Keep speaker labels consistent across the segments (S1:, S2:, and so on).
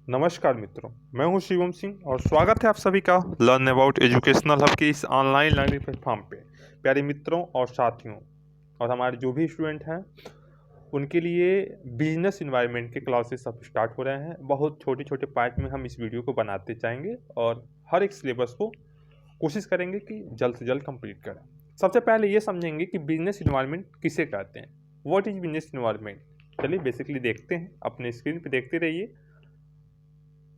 S1: नमस्कार मित्रों, मैं हूं शिवम सिंह और स्वागत है आप सभी का लर्न अबाउट एजुकेशनल हब के इस ऑनलाइन लर्निंग प्लेटफॉर्म पे। प्यारे मित्रों और साथियों और हमारे जो भी स्टूडेंट हैं उनके लिए बिजनेस इन्वायरमेंट के क्लासेस अब स्टार्ट हो रहे हैं। बहुत छोटे छोटे पार्ट में हम इस वीडियो को बनाते जाएंगे और हर एक सिलेबस को कोशिश करेंगे कि जल्द से जल्द कंप्लीट करें। सबसे पहले ये समझेंगे कि बिजनेस इन्वायरमेंट किसे कहते हैं। What is business environment? चलिए बेसिकली देखते हैं, अपने स्क्रीन पे देखते रहिए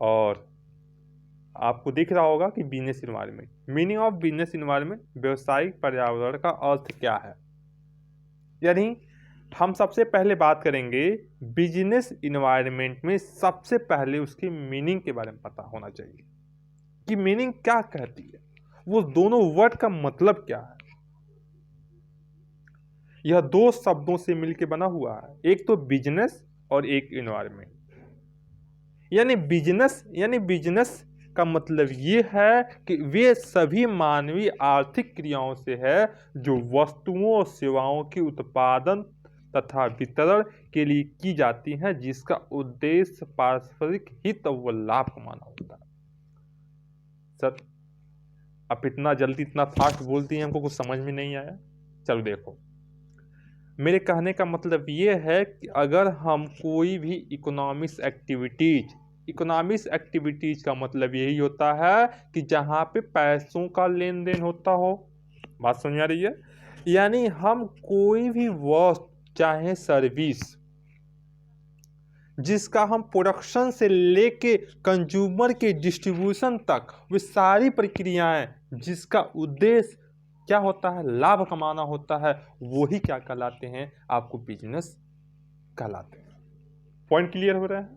S1: और आपको दिख रहा होगा कि business environment, meaning of business environment, व्यवसायिक पर्यावरण का अर्थ क्या है। यानी हम सबसे पहले बात करेंगे बिजनेस इन्वायरमेंट में, सबसे पहले उसकी मीनिंग के बारे में पता होना चाहिए कि मीनिंग क्या कहती है, वो दोनों वर्ड का मतलब क्या है। यह दो शब्दों से मिलकर बना हुआ है, एक तो बिजनेस और एक इन्वायरमेंट। यानी बिजनेस का मतलब ये है कि वे सभी मानवीय आर्थिक क्रियाओं से है जो वस्तुओं और सेवाओं के उत्पादन तथा वितरण के लिए की जाती हैं, जिसका उद्देश्य पारस्परिक हित व लाभ कमाना होता है। सर, आप इतना जल्दी इतना फास्ट बोलती हैं, हमको कुछ समझ में नहीं आया। चलो देखो, मेरे कहने का मतलब ये है कि अगर हम कोई भी इकोनॉमिक्स एक्टिविटीज का मतलब यही होता है कि जहाँ पे पैसों का लेन देन होता हो। बात समझ आ रही है? यानी हम कोई भी वस्तु चाहे सर्विस जिसका हम प्रोडक्शन से लेके कंज्यूमर के डिस्ट्रीब्यूशन तक, वे सारी प्रक्रियाएं जिसका उद्देश्य क्या होता है, लाभ कमाना होता है, वही क्या कहलाते हैं, आपको बिजनेस कहलाते हैं। पॉइंट क्लियर हो रहा है?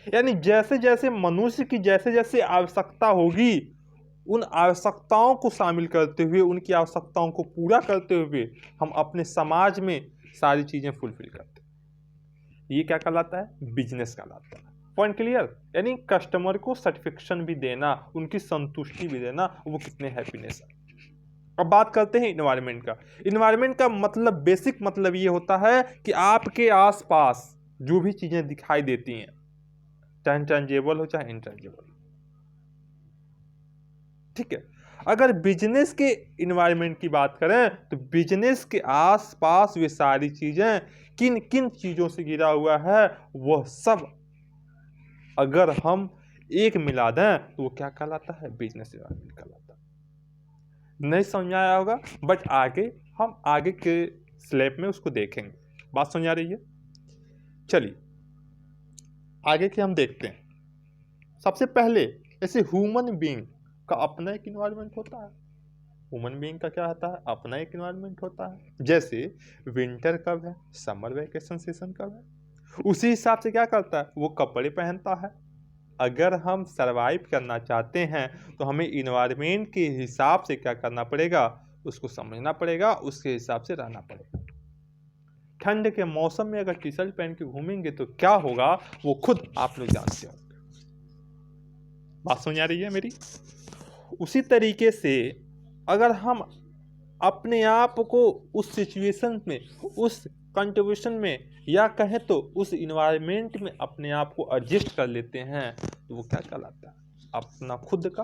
S1: यानी जैसे जैसे मनुष्य की जैसे जैसे आवश्यकता होगी, उन आवश्यकताओं को शामिल करते हुए, उनकी आवश्यकताओं को पूरा करते हुए हम अपने समाज में सारी चीजें फुलफिल करते हैं। ये क्या कहलाता है? बिजनेस कहलाता है। Point clear? यानी कस्टमर को सेटिस्फेक्शन भी देना, उनकी संतुष्टि भी देना, वो कितने हैप्पीनेस है। अब बात करते हैं इन्वायरमेंट का। इन्वायरमेंट का मतलब, बेसिक मतलब ये होता है कि आपके आसपास जो भी चीजें दिखाई देती हैं, चाहे टैंजेबल हो चाहे इनटैंजेबल, ठीक है। अगर बिजनेस के इन्वायरमेंट की बात करें तो बिजनेस के आसपास वे सारी चीजें किन किन चीजों से घिरा हुआ है, वह सब अगर हम एक मिला दें तो वो क्या कहलाता है? बिजनेस इन्वायरमेंट कहलाता है। नहीं समझ आया होगा, बट हम आगे के स्लैब में उसको देखेंगे। बात समझ आ रही है? चलिए आगे के हम देखते हैं। सबसे पहले ऐसे ह्यूमन बीइंग का अपना एक इन्वायरमेंट होता है। ह्यूमन बीइंग का क्या होता है? अपना एक इन्वायरमेंट होता है। जैसे विंटर कब है, समर वेकेशन सीजन कब है, उसी हिसाब से क्या करता है, वो कपड़े पहनता है। अगर हम सरवाइव करना चाहते हैं तो हमें इन्वायरमेंट के हिसाब से क्या करना पड़ेगा, उसको समझना पड़ेगा, उसके हिसाब से रहना पड़ेगा। ठंड के मौसम में अगर टी शर्ट पहन के घूमेंगे तो क्या होगा, वो खुद आप लोग जानते हो। बात समझ आ रही है मेरी? उसी तरीके से अगर हम अपने आप को उस सिचुएशन में, उस कंट्रीब्यूशन में, या कहें तो उस इन्वायरमेंट में अपने आप को एडजस्ट कर लेते हैं तो वो क्या कहलाता है? अपना खुद का,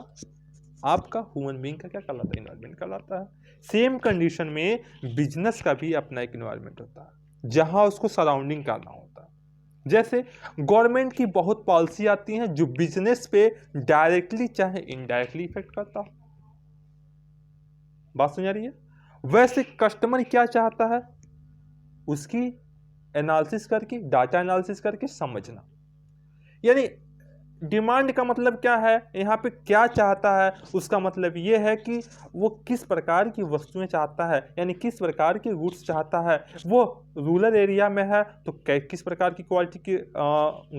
S1: आपका ह्यूमन बीइंग का क्या कहलाता है? इन्वायरमेंट कहलाता है। सेम कंडीशन में बिजनेस का भी अपना एक इन्वायरमेंट होता है जहां उसको सराउंडिंग करना होता है। जैसे गवर्नमेंट की बहुत पॉलिसी आती हैं जो बिजनेस पे डायरेक्टली चाहे इनडायरेक्टली इफेक्ट करता हो। बात समझ आ रही है? वैसे कस्टमर क्या चाहता है, उसकी एनालिसिस करके, डाटा एनालिसिस करके समझना। यानी डिमांड का मतलब क्या है, यहाँ पे क्या चाहता है, उसका मतलब ये है कि वो किस प्रकार की वस्तुएं चाहता है, यानी किस प्रकार के गुड्स चाहता है। वो रूरल एरिया में है तो किस प्रकार की क्वालिटी के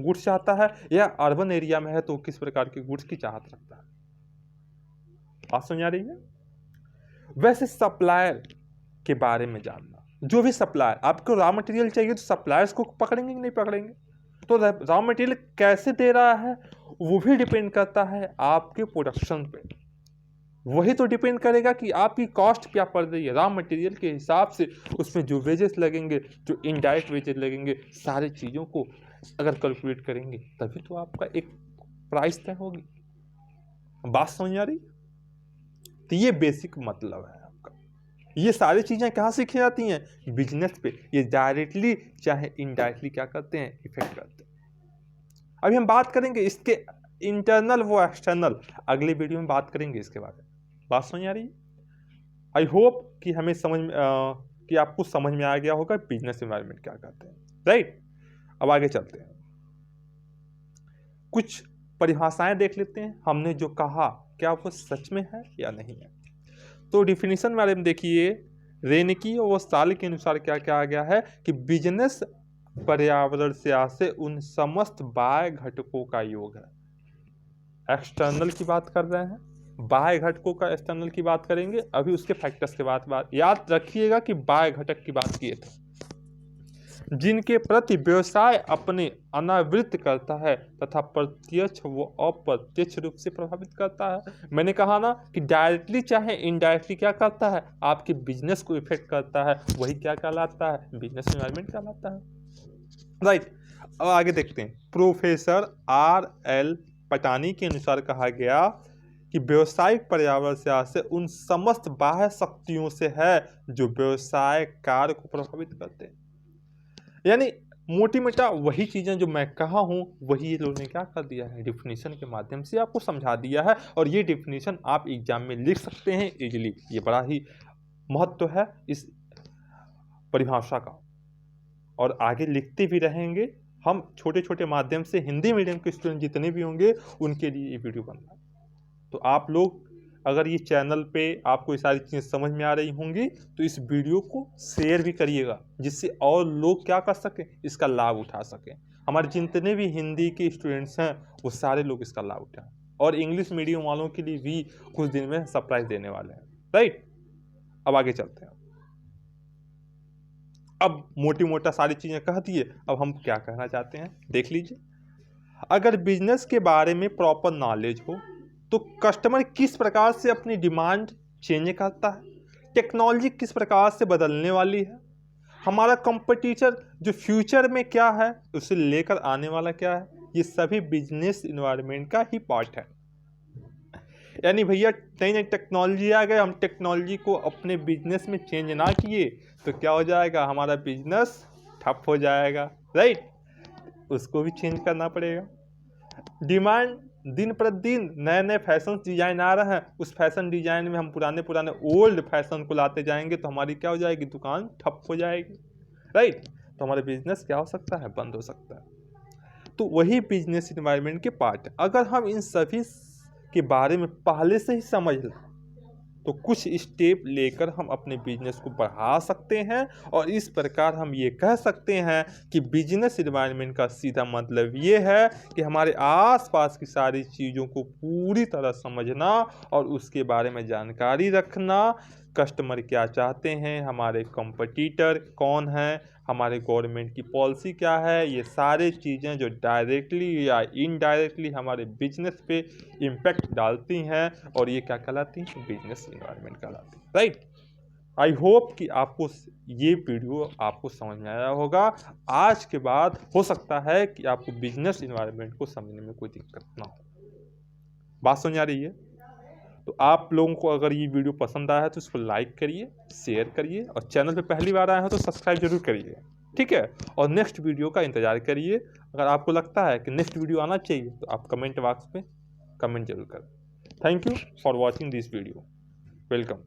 S1: गुड्स चाहता है, या अर्बन एरिया में है तो किस प्रकार के गुड्स की चाहत रखता है। बात समझ आ रही है? वैसे सप्लायर के बारे में जानना, जो भी सप्लायर, आपको रॉ मटेरियल चाहिए तो सप्लायर्स को पकड़ेंगे कि नहीं पकड़ेंगे, तो रॉ मटेरियल कैसे दे रहा है वो भी डिपेंड करता है आपके प्रोडक्शन पे। वही तो डिपेंड करेगा कि आपकी कॉस्ट क्या पड़ रही है। रॉ मटेरियल के हिसाब से उसमें जो वेजेस लगेंगे, जो इनडायरेक्ट वेजेस लगेंगे, सारी चीज़ों को अगर कैलकुलेट करेंगे तभी तो आपका एक प्राइस तय होगी। बात समझ आ रही? तो ये बेसिक मतलब है आपका। ये सारी चीजें कहाँ सीखी जाती हैं? बिजनेस पे। ये डायरेक्टली चाहे इनडायरेक्टली क्या करते हैं? इफेक्ट करते हैं। अभी हम बात करेंगे इसके इंटरनल व एक्सटर्नल, अगले वीडियो में बात करेंगे इसके बारे में। बात समझ आ रही है? आई होप कि हमें कि आपको समझ में आ गया होगा बिजनेस एनवायरनमेंट क्या कहते हैं। राइट, अब आगे चलते हैं, कुछ परिभाषाएं देख लेते हैं। हमने जो कहा क्या वो सच में है या नहीं है? तो डिफिनीशन बारे में देखिए, रेनकी और साल के अनुसार क्या क्या आ गया है कि बिजनेस पर्यावरण से आसे उन समस्त बाह्य घटकों का योग है। एक्सटर्नल की बात कर रहे हैं, बाह्य घटकों का एक्सटर्नल की बात करेंगे, अभी उसके फैक्टर्स के बात याद रखिएगा कि बाह्य घटक की बात किए थे, जिनके प्रति व्यवसाय अपने अनावृत करता है तथा प्रत्यक्ष व अप्रत्यक्ष रूप से प्रभावित करता है। मैंने कहा ना कि डायरेक्टली चाहे इनडायरेक्टली क्या करता है? आपके बिजनेस को इफेक्ट करता है। वही क्या कहलाता है? बिजनेस एनवायरनमेंट कहलाता है। राइट, अब आगे देखते हैं। Professor R.L. पटानी के अनुसार कहा गया कि व्यवसायिक पर्यावरण से आशय उन समस्त बाह्य शक्तियों से है जो व्यवसाय कार्य को प्रभावित करते हैं। यानी मोटी मोटा वही चीजें जो मैं कहा हूं वही ये लोगों ने क्या कर दिया है? डिफिनीशन के माध्यम से आपको समझा दिया है। और ये डिफिनीशन आप एग्जाम में लिख सकते हैं इजीली। ये बड़ा ही महत्व है इस परिभाषा का, और आगे लिखते भी रहेंगे हम। छोटे छोटे माध्यम से हिंदी मीडियम के स्टूडेंट जितने भी होंगे उनके लिए ये वीडियो बन रहा है। तो आप लोग अगर ये चैनल पे आपको ये सारी चीज़ें समझ में आ रही होंगी तो इस वीडियो को शेयर भी करिएगा, जिससे और लोग क्या कर सकें? इसका लाभ उठा सकें। हमारे जितने भी हिंदी के स्टूडेंट्स हैं वो सारे लोग इसका लाभ उठाएं, और इंग्लिश मीडियम वालों के लिए भी कुछ दिन में सरप्राइज देने वाले हैं। राइट, अब आगे चलते हैं। अब मोटी मोटा सारी चीज़ें कह दी है, अब हम क्या कहना चाहते हैं देख लीजिए। अगर बिजनेस के बारे में प्रॉपर नॉलेज हो तो कस्टमर किस प्रकार से अपनी डिमांड चेंज करता है, टेक्नोलॉजी किस प्रकार से बदलने वाली है, हमारा कंपटीटर जो फ्यूचर में क्या है, उसे लेकर आने वाला क्या है, ये सभी बिजनेस इन्वायरमेंट का ही पार्ट है। यानी भैया नई नई टेक्नोलॉजी आ गए, हम टेक्नोलॉजी को अपने बिजनेस में चेंज ना किए तो क्या हो जाएगा? हमारा बिजनेस ठप हो जाएगा। राइट, उसको भी चेंज करना पड़ेगा। डिमांड दिन प्रतिदिन नए नए फैशन डिजाइन आ रहे हैं, उस फैशन डिजाइन में हम पुराने पुराने ओल्ड फैशन को लाते जाएंगे तो हमारी क्या हो जाएगी? दुकान ठप हो जाएगी। राइट, तो हमारा बिजनेस क्या हो सकता है? बंद हो सकता है। तो वही बिजनेस इन्वायरमेंट के पार्ट है। अगर हम इन सभी के बारे में पहले से ही समझ लें तो कुछ स्टेप लेकर हम अपने बिजनेस को बढ़ा सकते हैं। और इस प्रकार हम ये कह सकते हैं कि बिजनेस एनवायरनमेंट का सीधा मतलब ये है कि हमारे आसपास की सारी चीज़ों को पूरी तरह समझना और उसके बारे में जानकारी रखना। कस्टमर क्या चाहते हैं, हमारे कंपटीटर कौन हैं, हमारे गवर्नमेंट की पॉलिसी क्या है, ये सारे चीज़ें जो डायरेक्टली या इनडायरेक्टली हमारे बिजनेस पे इम्पैक्ट डालती हैं, और ये क्या कहलाती हैं? बिजनेस एनवायरनमेंट कहलाती है। राइट, आई होप कि आपको ये वीडियो आपको समझ में आया होगा। आज के बाद हो सकता है कि आपको बिजनेस एनवायरनमेंट को समझने में कोई दिक्कत ना हो। बात समझ आ रही है? तो आप लोगों को अगर ये वीडियो पसंद आया है तो इसको लाइक करिए, शेयर करिए, और चैनल पे पहली बार आए हैं तो सब्सक्राइब जरूर करिए। ठीक है, और नेक्स्ट वीडियो का इंतजार करिए। अगर आपको लगता है कि नेक्स्ट वीडियो आना चाहिए तो आप कमेंट बॉक्स में कमेंट जरूर करें। Thank you for watching this video. Welcome.